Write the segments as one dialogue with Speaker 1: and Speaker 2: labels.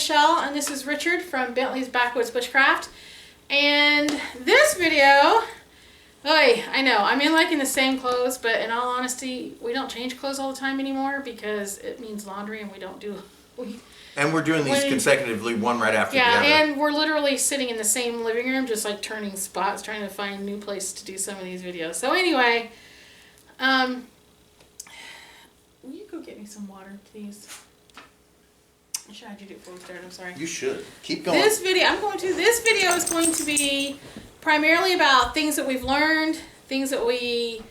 Speaker 1: Michelle, and this is Richard from Bentleys, Backswoods, Bushcraft. And this video, I know, I'm in the same clothes, but in all honesty, we don't change clothes all the time anymore because it means laundry and we don't do...
Speaker 2: And we're doing these consecutively, one right after the other.
Speaker 1: Yeah, and we're literally sitting in the same living room, just like turning spots, trying to find new places to do some of these videos. So anyway, will you go get me some water, please? Should I do it before we start? I'm sorry.
Speaker 2: You should. Keep going.
Speaker 1: This video is going to be primarily about things that we've learned, things that we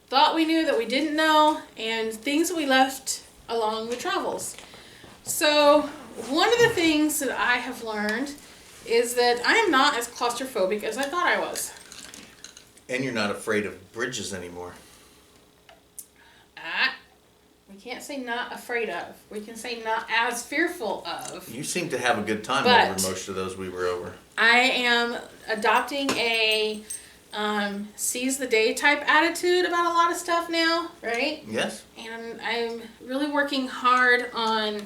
Speaker 1: thought we knew that we didn't know, and things that we left along the travels. So one of the things that I have learned is that I am not as claustrophobic as I thought I was.
Speaker 2: And you're not afraid of bridges anymore.
Speaker 1: We can't say not afraid of. We can say not as fearful of.
Speaker 2: You seem to have a good time over most of those we were over.
Speaker 1: I am adopting a seize the day type attitude about a lot of stuff now, right?
Speaker 2: Yes.
Speaker 1: And I'm really working hard on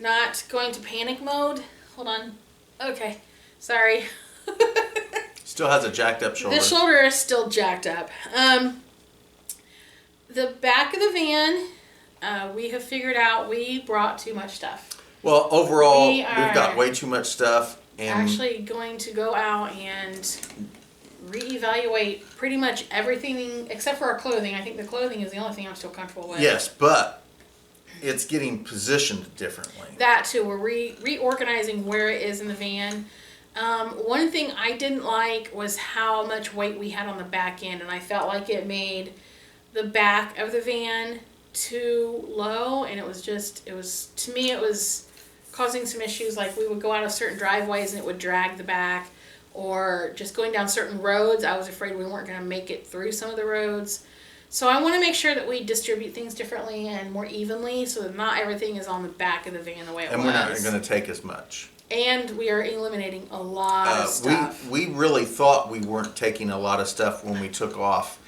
Speaker 1: not going to panic mode. Hold on. Okay. Sorry.
Speaker 2: Still has a jacked up shoulder.
Speaker 1: The shoulder is still jacked up. The back of the van, we have figured out we brought too much stuff.
Speaker 2: Well, overall, we've got way too much stuff. And
Speaker 1: actually going to go out and reevaluate pretty much everything except for our clothing. I think the clothing is the only thing I'm still comfortable with.
Speaker 2: Yes, but it's getting positioned differently.
Speaker 1: That too. We're reorganizing where it is in the van. One thing I didn't like was how much weight we had on the back end, and I felt like it made the back of the van too low, and it was to me it was causing some issues. Like we would go out of certain driveways and it would drag the back, or just going down certain roads, I was afraid we weren't going to make it through some of the roads. So I want to make sure that we distribute things differently and more evenly so that not everything is on the back of the van the way it was.
Speaker 2: And we're not going to take as much.
Speaker 1: And we are eliminating a lot of stuff.
Speaker 2: We really thought we weren't taking a lot of stuff when we took off.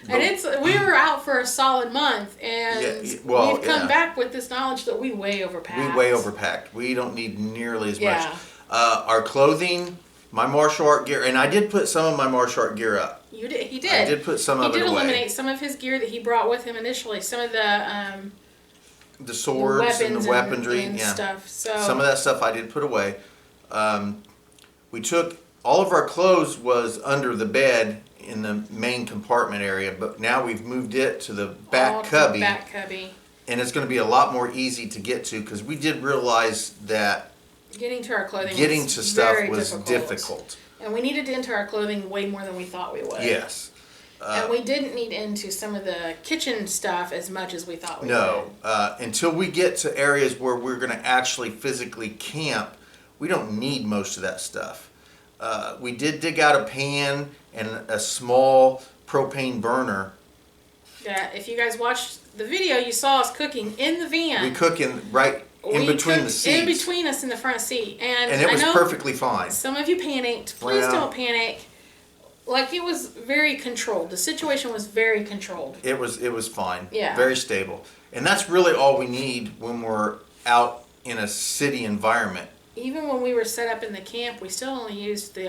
Speaker 1: And we were out for a solid month, and we've come back with this knowledge that we way overpacked.
Speaker 2: We way overpacked. We don't need nearly as much. Our clothing, my martial art gear, and I did put some of my martial art gear up.
Speaker 1: You did. He did.
Speaker 2: I did put some of it away.
Speaker 1: He did eliminate some of his gear that he brought with him initially. Some of
Speaker 2: the swords and the weaponry
Speaker 1: and stuff. So
Speaker 2: some of that stuff I did put away. We took all of our clothes was under the bed in the main compartment area, but now we've moved it to the back cubby. And it's going to be a lot more easy to get to because we did realize that
Speaker 1: getting to our clothing
Speaker 2: was difficult.
Speaker 1: And we needed into our clothing way more than we thought we would.
Speaker 2: Yes.
Speaker 1: And we didn't need into some of the kitchen stuff as much as we thought we would.
Speaker 2: No. Until we get to areas where we're going to actually physically camp, we don't need most of that stuff. We did dig out a pan and a small propane burner.
Speaker 1: Yeah, if you guys watched the video, you saw us cooking in the van.
Speaker 2: We cook in between the seats.
Speaker 1: In between us in the front seat. And
Speaker 2: it was perfectly fine.
Speaker 1: Some of you panicked. Please don't panic. Like, it was very controlled. The situation was very controlled.
Speaker 2: It was fine.
Speaker 1: Yeah.
Speaker 2: Very stable. And that's really all we need when we're out in a city environment.
Speaker 1: Even when we were set up in the camp, we still only used the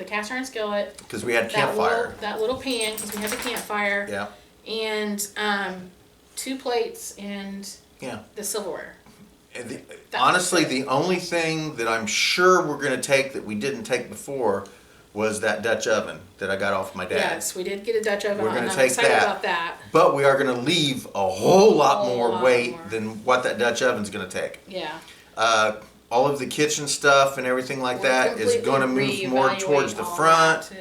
Speaker 1: cast iron skillet.
Speaker 2: Because we had campfire.
Speaker 1: That little pan, because we had the campfire.
Speaker 2: Yeah.
Speaker 1: And 2 plates and the silverware.
Speaker 2: And honestly, the only thing that I'm sure we're going to take that we didn't take before was that Dutch oven that I got off my dad.
Speaker 1: Yes, we did get a Dutch oven.
Speaker 2: We're going to
Speaker 1: take
Speaker 2: that.
Speaker 1: About that.
Speaker 2: But we are going to leave a whole lot more weight than what that Dutch oven's going to take.
Speaker 1: Yeah.
Speaker 2: All of the kitchen stuff and everything like that is going to move more towards the front.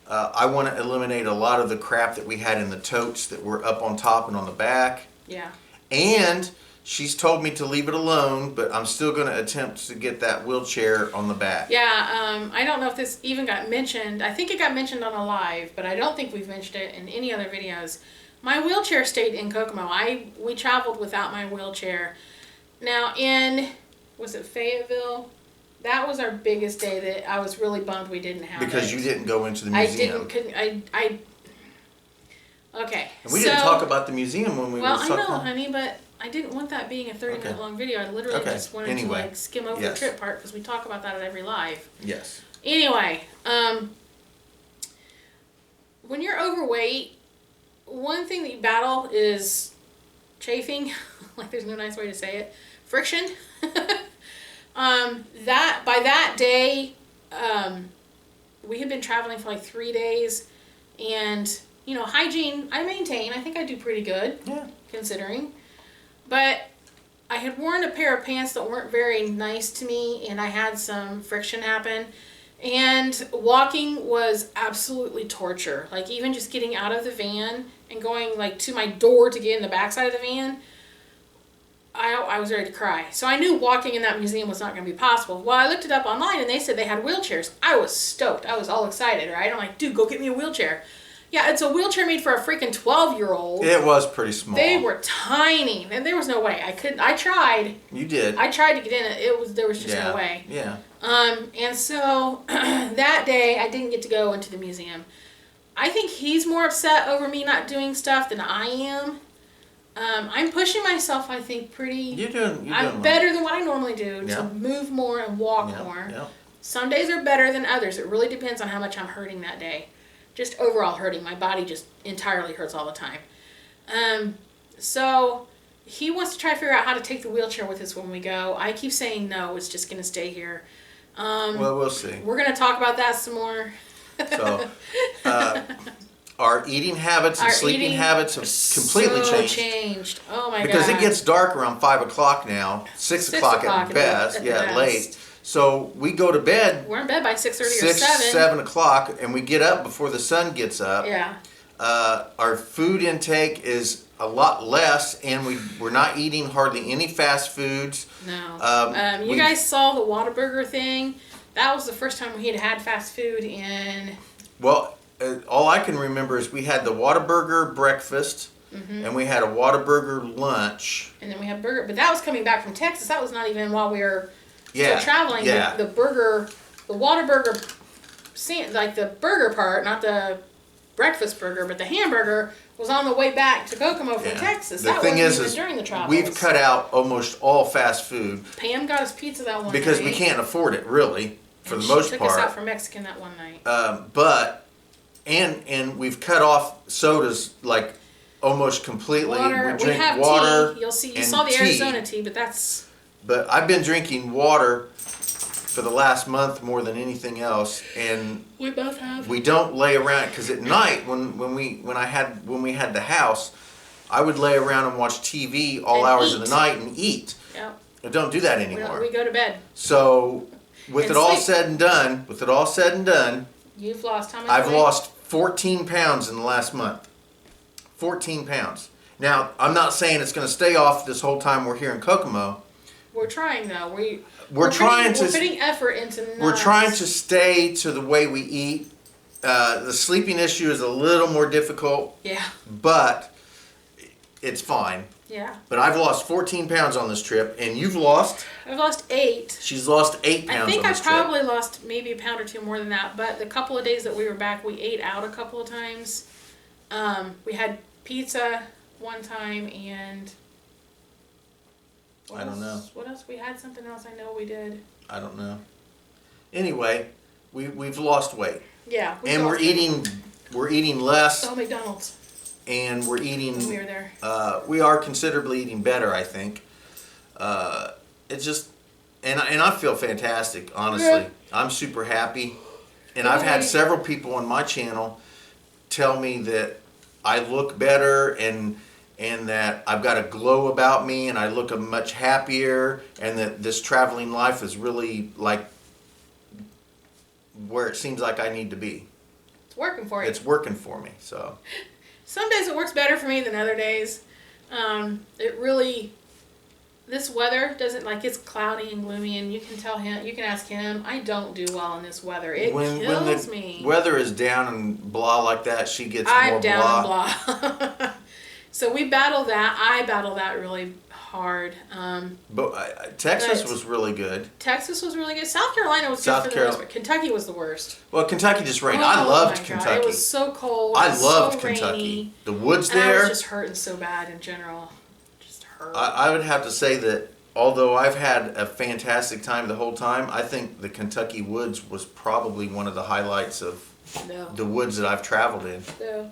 Speaker 2: I want to eliminate a lot of the crap that we had in the totes that were up on top and on the back.
Speaker 1: Yeah.
Speaker 2: And she's told me to leave it alone, but I'm still going to attempt to get that wheelchair on the back.
Speaker 1: Yeah, I don't know if this even got mentioned. I think it got mentioned on a live, but I don't think we've mentioned it in any other videos. My wheelchair stayed in Kokomo. We traveled without my wheelchair. Now was it Fayetteville? That was our biggest day that I was really bummed we didn't have
Speaker 2: because you didn't go into the museum.
Speaker 1: Okay.
Speaker 2: And we didn't talk about the museum when we were talking.
Speaker 1: Well, I know, honey, but I didn't want that being a 30-minute long video. I literally just wanted to like skim over the trip part because we talk about that at every live.
Speaker 2: Yes.
Speaker 1: Anyway, when you're overweight, one thing that you battle is chafing. Like there's no nice way to say it. Friction. That by that day, we had been traveling for like 3 days, and you know, hygiene I maintain. I think I do pretty good, considering. But I had worn a pair of pants that weren't very nice to me, and I had some friction happen. And walking was absolutely torture. Like even just getting out of the van and going like to my door to get in the backside of the van, I was ready to cry. So I knew walking in that museum was not going to be possible. Well, I looked it up online and they said they had wheelchairs. I was stoked. I was all excited, right? I'm like, dude, go get me a wheelchair. Yeah, it's a wheelchair made for a freaking 12-year-old.
Speaker 2: It was pretty small.
Speaker 1: They were tiny, and there was no way I could. I tried.
Speaker 2: You did.
Speaker 1: I tried to get in it. There was just no way.
Speaker 2: Yeah.
Speaker 1: And so that day I didn't get to go into the museum. I think he's more upset over me not doing stuff than I am. I'm pushing myself, I think, pretty. I'm better than what I normally do to move more and walk more.
Speaker 2: Yeah.
Speaker 1: Some days are better than others. It really depends on how much I'm hurting that day. Just overall hurting. My body just entirely hurts all the time. So he wants to try to figure out how to take the wheelchair with us when we go. I keep saying no, it's just going to stay here.
Speaker 2: Well, we'll see.
Speaker 1: We're going to talk about that some more.
Speaker 2: So, our eating habits and sleeping habits have completely changed.
Speaker 1: Oh my god!
Speaker 2: Because it gets dark around 5 o'clock now, 6 o'clock at best. Late. So we go to bed.
Speaker 1: We're in bed by 6:30 or 7.
Speaker 2: 7 o'clock, and we get up before the sun gets up.
Speaker 1: Yeah.
Speaker 2: Our food intake is a lot less, and we're not eating hardly any fast foods.
Speaker 1: No. You guys saw the Whataburger thing. That was the first time we had fast food in.
Speaker 2: Well, all I can remember is we had the Whataburger breakfast, and we had a Whataburger lunch.
Speaker 1: And then we had burger, but that was coming back from Texas. That was not even while we were still traveling. Yeah. The Whataburger, like the burger part, not the breakfast burger, but the hamburger was on the way back to Kokomo from Texas.
Speaker 2: The thing is during the travels. We've cut out almost all fast food.
Speaker 1: Pam got us pizza that one
Speaker 2: because
Speaker 1: night.
Speaker 2: We can't afford it, really, for the most part.
Speaker 1: She took us out for Mexican that one night.
Speaker 2: And we've cut off sodas like almost completely.
Speaker 1: Water.
Speaker 2: We drink
Speaker 1: have
Speaker 2: water.
Speaker 1: Tea. You saw the Arizona tea, but that's.
Speaker 2: But I've been drinking water for the last month more than anything else, and
Speaker 1: we both have.
Speaker 2: We don't lay around because at night when we had the house, I would lay around and watch TV all hours of the night and eat.
Speaker 1: Yep.
Speaker 2: I don't do that anymore.
Speaker 1: We go to bed.
Speaker 2: So with it all said and done,
Speaker 1: you've lost how much?
Speaker 2: I've lost 14 pounds in the last month. 14 pounds. Now I'm not saying it's going to stay off this whole time we're here in Kokomo.
Speaker 1: We're trying though.
Speaker 2: We're
Speaker 1: putting effort into nuts.
Speaker 2: We're trying to stay to the way we eat. The sleeping issue is a little more difficult.
Speaker 1: Yeah.
Speaker 2: But it's fine.
Speaker 1: Yeah.
Speaker 2: But I've lost 14 pounds on this trip, and you've lost?
Speaker 1: I've lost 8.
Speaker 2: She's lost 8 pounds on this trip.
Speaker 1: I think I probably lost maybe a pound or 2 more than that, but the couple of days that we were back, we ate out a couple of times. We had pizza one time, and...
Speaker 2: I don't know.
Speaker 1: What else? We had something else I know we did.
Speaker 2: I don't know. Anyway, we've lost weight.
Speaker 1: Yeah.
Speaker 2: And we're eating less.
Speaker 1: Oh, McDonald's.
Speaker 2: And we're eating.
Speaker 1: When we were there.
Speaker 2: We are considerably eating better, I think. It's just, and I feel fantastic, honestly. Yeah. I'm super happy, and I've had several people on my channel tell me that I look better and that I've got a glow about me and I look much happier, and that this traveling life is really like where it seems like I need to be.
Speaker 1: It's working for you.
Speaker 2: It's working for me, so.
Speaker 1: Some days it works better for me than other days. This weather doesn't, like, it's cloudy and gloomy, and you can tell him, you can ask him, I don't do well in this weather. It kills me.
Speaker 2: When the weather is down and blah like that, she gets more blah.
Speaker 1: I'm down and blah. So we battle that. I battle that really hard.
Speaker 2: But Texas was really good.
Speaker 1: Texas was really good. South Carolina was good for the most part. Kentucky was the worst.
Speaker 2: Well, Kentucky just rained. I loved Kentucky.
Speaker 1: It was so cold.
Speaker 2: I loved
Speaker 1: so
Speaker 2: Kentucky.
Speaker 1: Rainy.
Speaker 2: The woods
Speaker 1: and
Speaker 2: there.
Speaker 1: I was just hurting so bad in general. Just curb.
Speaker 2: I would have to say that although I've had a fantastic time the whole time, I think the Kentucky woods was probably one of the highlights of the woods that I've traveled in.
Speaker 1: No.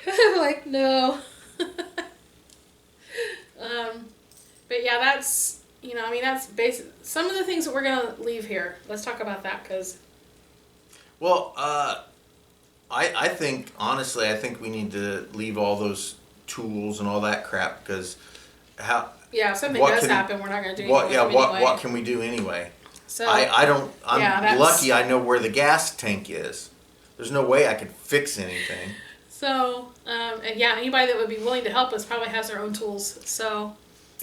Speaker 1: I'm like, no. But yeah, that's, that's basic. Some of the things that we're going to leave here. Let's talk about that because...
Speaker 2: Well, I think, honestly, I think we need to leave all those tools and all that crap because
Speaker 1: Yeah, if something does happen, we're not going to do anything anyway.
Speaker 2: What can we do anyway?
Speaker 1: So,
Speaker 2: I'm lucky I know where the gas tank is. There's no way I could fix anything.
Speaker 1: So, anybody that would be willing to help us probably has their own tools, so...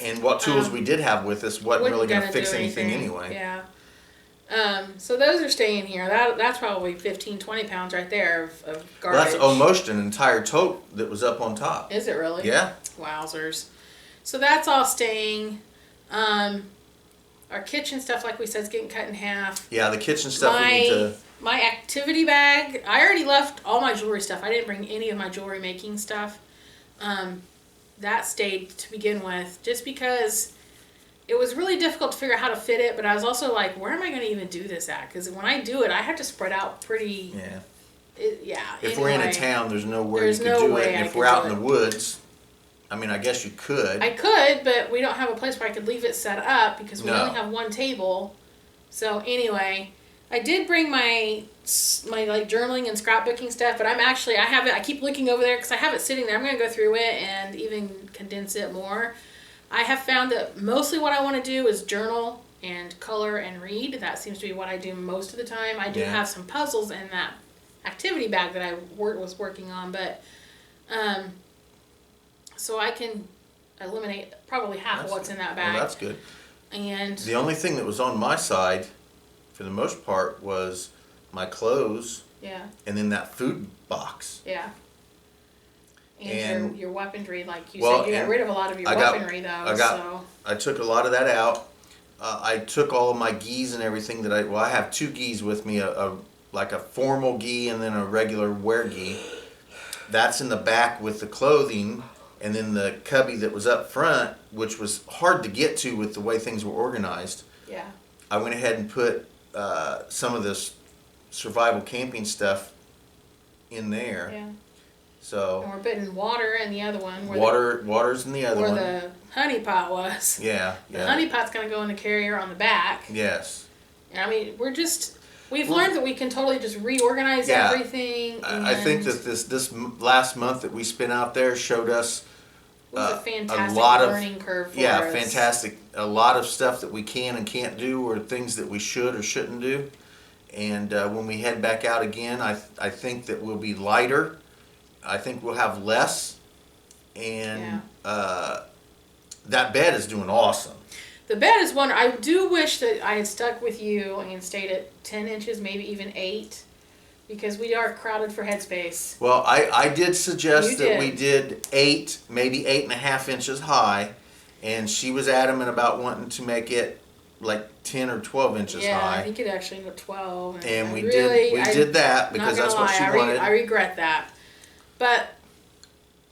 Speaker 2: And what tools we did have with us wasn't really going to fix anything anyway.
Speaker 1: Yeah. So those are staying here. That's probably 15, 20 pounds right there of garbage.
Speaker 2: Well, that's almost an entire tote that was up on top.
Speaker 1: Is it really?
Speaker 2: Yeah.
Speaker 1: Wowzers. So that's all staying. Our kitchen stuff, like we said, is getting cut in half.
Speaker 2: Yeah, the kitchen stuff we need to...
Speaker 1: My activity bag, I already left all my jewelry stuff. I didn't bring any of my jewelry making stuff. That stayed to begin with, just because it was really difficult to figure out how to fit it, but I was also like, where am I going to even do this at? Because when I do it, I have to spread out pretty...
Speaker 2: Yeah. If we're in a town, there's nowhere you could do it. And if we're out in the woods, I guess you could.
Speaker 1: I could, but we don't have a place where I could leave it set up because we only have one table. So anyway, I did bring my like journaling and scrapbooking stuff, but I keep looking over there because I have it sitting there. I'm going to go through it and even condense it more. I have found that mostly what I want to do is journal and color and read. That seems to be what I do most of the time. I do have some puzzles in that activity bag that I was working on, but so I can eliminate probably half of what's in that bag.
Speaker 2: Well, that's good.
Speaker 1: And
Speaker 2: the only thing that was on my side, for the most part, was my clothes.
Speaker 1: Yeah.
Speaker 2: And then that food box.
Speaker 1: Yeah. And your weaponry, like you said, you got rid of a lot of your weaponry, though.
Speaker 2: I took a lot of that out. I took all of my gis and everything that I have 2 gis with me, like a formal gi and then a regular wear gi. That's in the back with the clothing, and then the cubby that was up front, which was hard to get to with the way things were organized.
Speaker 1: Yeah.
Speaker 2: I went ahead and put some of this survival camping stuff in there.
Speaker 1: Yeah.
Speaker 2: So.
Speaker 1: And we're putting water in the other one.
Speaker 2: Water's in the other one.
Speaker 1: Where the honey pot was.
Speaker 2: Yeah.
Speaker 1: The honey pot's going to go in the carrier on the back.
Speaker 2: Yes.
Speaker 1: We've learned that we can totally just reorganize everything.
Speaker 2: I think that this last month that we spent out there showed us
Speaker 1: it was a fantastic learning curve for us.
Speaker 2: Yeah, fantastic. A lot of stuff that we can and can't do, or things that we should or shouldn't do. And when we head back out again, I think that we'll be lighter. I think we'll have less. And that bed is doing awesome.
Speaker 1: The bed is one. I do wish that I had stuck with you and stayed at 10 inches, maybe even 8, because we are crowded for headspace.
Speaker 2: Well, I did suggest that we did 8, maybe 8.5 inches high, and she was adamant about wanting to make it like 10 or 12 inches high.
Speaker 1: Yeah, I think it actually ended up 12.
Speaker 2: And we did that because that's what she wanted.
Speaker 1: I regret that. But,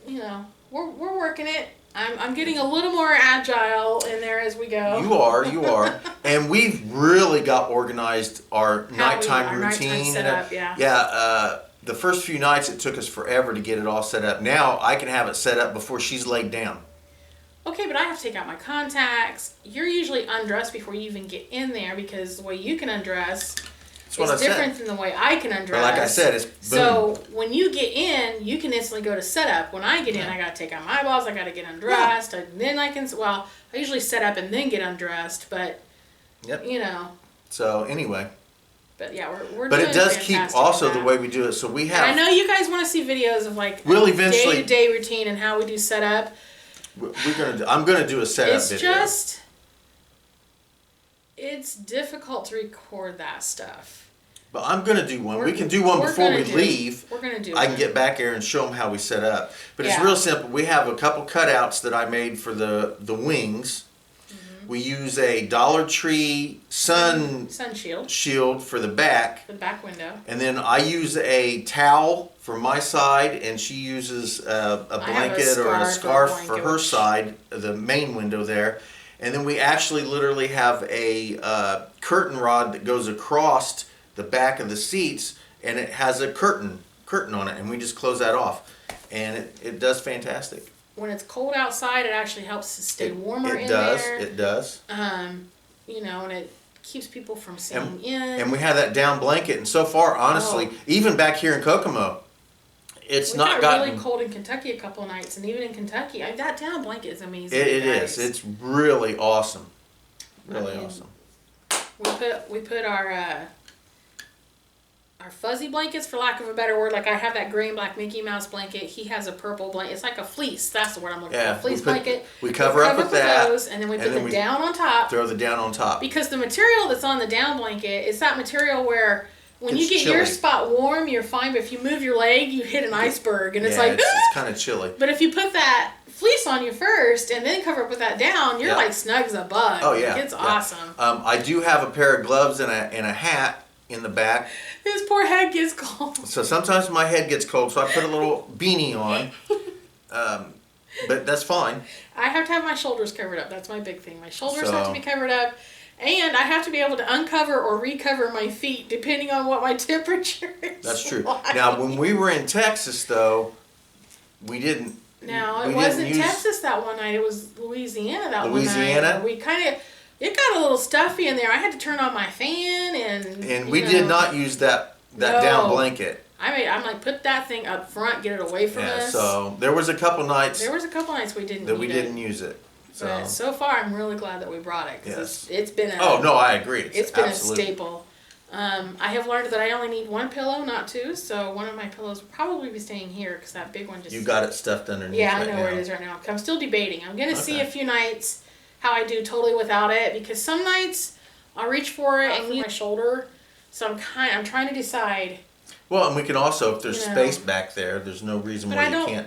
Speaker 1: we're working it. I'm getting a little more agile in there as we go.
Speaker 2: You are. And we've really got organized our nighttime routine.
Speaker 1: Nighttime setup, yeah.
Speaker 2: Yeah, the first few nights it took us forever to get it all set up. Now I can have it set up before she's laid down.
Speaker 1: Okay, but I have to take out my contacts. You're usually undressed before you even get in there because the way you can undress is different than the way I can undress.
Speaker 2: But like I said, it's boom.
Speaker 1: So when you get in, you can instantly go to setup. When I get in, I got to take out my eyeballs. I got to get undressed. Yeah. And then I usually set up and then get undressed. But,
Speaker 2: So anyway.
Speaker 1: But yeah, we're
Speaker 2: But
Speaker 1: doing
Speaker 2: it does keep also the way we do it. So we have.
Speaker 1: And I know you guys want to see videos of day-to-day routine and how we do setup.
Speaker 2: I'm gonna do a setup video.
Speaker 1: It's difficult to record that stuff.
Speaker 2: But I'm gonna do one. We can do one before we leave.
Speaker 1: We're gonna do.
Speaker 2: I can get back there and show them how we set up. But it's real simple. We have a couple cutouts that I made for the wings. Mm-hmm. We use a Dollar Tree sun shield for the back.
Speaker 1: For the back window.
Speaker 2: And then I use a towel for my side, and she uses a blanket or a scarf for her side, the main window there. And then we actually literally have a curtain rod that goes across the back of the seats, and it has a curtain on it, and we just close that off. And it does fantastic.
Speaker 1: When it's cold outside, it actually helps to stay warmer in there.
Speaker 2: It does.
Speaker 1: You know, and it keeps people from staying in.
Speaker 2: And we have that down blanket, and so far, honestly, even back here in Kokomo, it's not gotten
Speaker 1: really cold in Kentucky a couple of nights, and even in Kentucky, that down blanket is amazing.
Speaker 2: It is. It's really awesome. Really awesome.
Speaker 1: We put our fuzzy blankets, for lack of a better word. Like I have that gray and black Mickey Mouse blanket. He has a purple blanket. It's like a fleece. That's the word I'm looking for. A fleece blanket.
Speaker 2: We cover up with that.
Speaker 1: Those, and then we put the down on top.
Speaker 2: Throw the down on top.
Speaker 1: Because the material that's on the down blanket is that material where when you get your spot warm, you're fine. But if you move your leg, you hit an iceberg. And it's like,
Speaker 2: it's kind of chilly.
Speaker 1: But if you put that fleece on you first and then cover up with that down, you're like snug as a bug.
Speaker 2: Oh, yeah.
Speaker 1: Like, it's awesome.
Speaker 2: I do have a pair of gloves and a hat in the back.
Speaker 1: His poor head gets cold.
Speaker 2: So sometimes my head gets cold, so I put a little beanie on. But that's fine.
Speaker 1: I have to have my shoulders covered up. That's my big thing. My shoulders have to be covered up. And I have to be able to uncover or recover my feet depending on what my temperature is.
Speaker 2: That's true. Like. Now, when we were in Texas, though, we didn't.
Speaker 1: No, it wasn't Texas that one night. It was Louisiana that one night.
Speaker 2: Louisiana?
Speaker 1: We kind of... It got a little stuffy in there. I had to turn on my fan
Speaker 2: and we did not use that down blanket.
Speaker 1: I'm like, put that thing up front, get it away from us.
Speaker 2: So there was a couple nights.
Speaker 1: We didn't
Speaker 2: use it. So.
Speaker 1: But so far, I'm really glad that we brought it because it's been a.
Speaker 2: Oh no, I agree.
Speaker 1: It's been a staple. I have learned that I only need one pillow, not two. So one of my pillows will probably be staying here because that big one just.
Speaker 2: You got it stuffed underneath.
Speaker 1: Yeah, I know where it is right now. I'm still debating. I'm gonna see a few nights how I do totally without it, because some nights I'll reach for it and lean my shoulder. So I'm trying to decide.
Speaker 2: Well, and we can also, if there's space back there, there's no reason why you can't.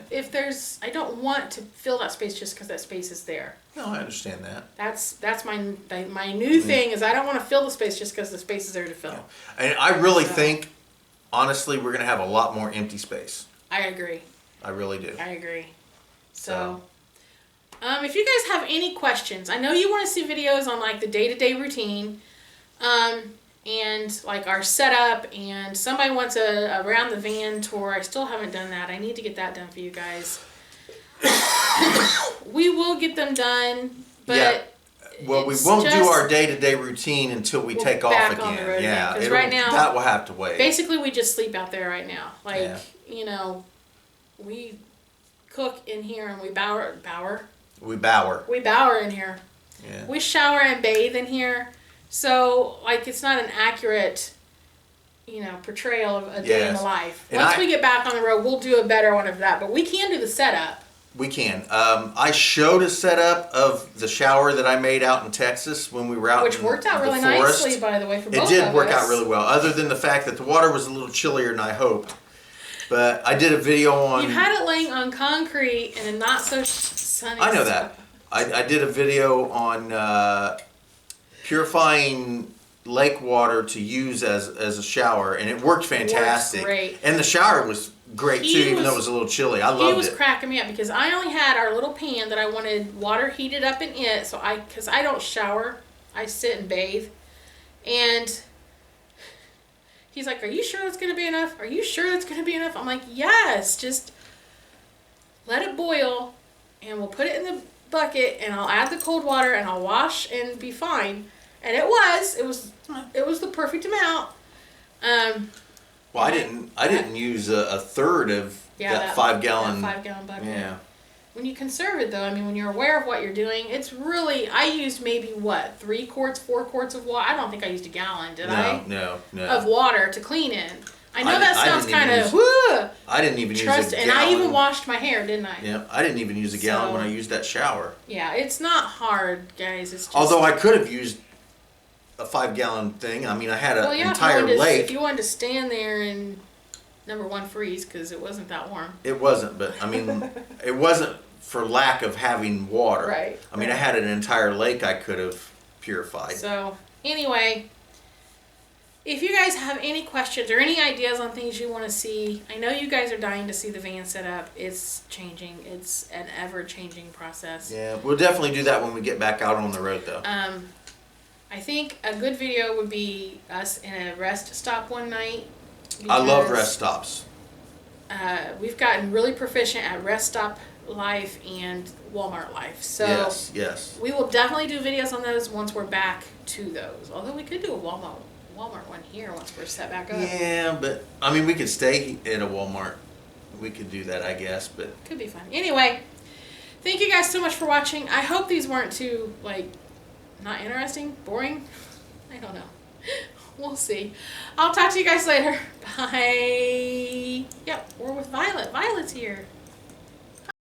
Speaker 1: I don't want to fill that space just because that space is there.
Speaker 2: No, I understand that.
Speaker 1: That's my new thing is I don't want to fill the space just because the space is there to fill.
Speaker 2: Yeah. And I really think, honestly, we're going to have a lot more empty space.
Speaker 1: I agree.
Speaker 2: I really do.
Speaker 1: I agree. So if you guys have any questions, I know you want to see videos on like the day-to-day routine, and like our setup, and somebody wants a around the van tour. I still haven't done that. I need to get that done for you guys. We will get them done, but
Speaker 2: well, we won't do our day-to-day routine until we take off again.
Speaker 1: On the road
Speaker 2: because
Speaker 1: right now
Speaker 2: that will have to wait.
Speaker 1: Basically, we just sleep out there right now. Like we cook in here and we bower.
Speaker 2: We bower
Speaker 1: in here.
Speaker 2: Yeah. We
Speaker 1: shower and bathe in here. So, like, it's not an accurate, portrayal of a day in the life. Once we get back on the road, we'll do a better one of that. But we can do the setup.
Speaker 2: We can. I showed a setup of the shower that I made out in Texas when we were out in the forest.
Speaker 1: Which worked out really nicely, by the way, for both of us.
Speaker 2: It did work out really well, other than the fact that the water was a little chillier than I hoped. But I did a video on...
Speaker 1: You had it laying on concrete in a not-so-sunny...
Speaker 2: I know that. I did a video on purifying lake water to use as a shower, and it worked fantastic.
Speaker 1: It works great.
Speaker 2: And the shower was great, too, even though it was a little chilly. I loved it. He was
Speaker 1: cracking me up, because I only had our little pan that I wanted water heated up in it, because I don't shower. I sit and bathe. And... he's like, are you sure that's going to be enough? Are you sure that's going to be enough? I'm like, yes, just let it boil, and we'll put it in the bucket, and I'll add the cold water, and I'll wash and be fine. And it was the perfect amount.
Speaker 2: Well, I didn't use a third of that 5 gallon.
Speaker 1: That 5 gallon bucket.
Speaker 2: Yeah.
Speaker 1: When you conserve it, though, when you're aware of what you're doing, it's really, I used maybe, 3 quarts, 4 quarts of water? I don't think I used a gallon, did I?
Speaker 2: No.
Speaker 1: Of water to clean in. I know that sounds kind of,
Speaker 2: I didn't even use a gallon.
Speaker 1: And I even washed my hair, didn't I?
Speaker 2: Yeah, I didn't even use a gallon when I used that shower.
Speaker 1: Yeah, it's not hard, guys. It's just...
Speaker 2: Although I could have used a 5 gallon thing. I had an entire lake.
Speaker 1: If you wanted to stand there and... number one, freeze, because it wasn't that warm.
Speaker 2: It wasn't, but it wasn't for lack of having water.
Speaker 1: Right.
Speaker 2: I mean, I had an entire lake I could have purified.
Speaker 1: So, anyway, if you guys have any questions or any ideas on things you want to see, I know you guys are dying to see the van set up. It's changing. It's an ever-changing process.
Speaker 2: Yeah, we'll definitely do that when we get back out on the road, though.
Speaker 1: I think a good video would be us in a rest stop one night.
Speaker 2: I love rest stops.
Speaker 1: We've gotten really proficient at rest stop life and Walmart life. So
Speaker 2: yes.
Speaker 1: we will definitely do videos on those once we're back to those. Although we could do a Walmart one here once we're set back up.
Speaker 2: Yeah, but I mean, we could stay at a Walmart. We could do that, I guess, but
Speaker 1: could be fun. Anyway, thank you guys so much for watching. I hope these weren't too not interesting, boring. I don't know. We'll see. I'll talk to you guys later. Bye. Yep, we're with Violet. Violet's here.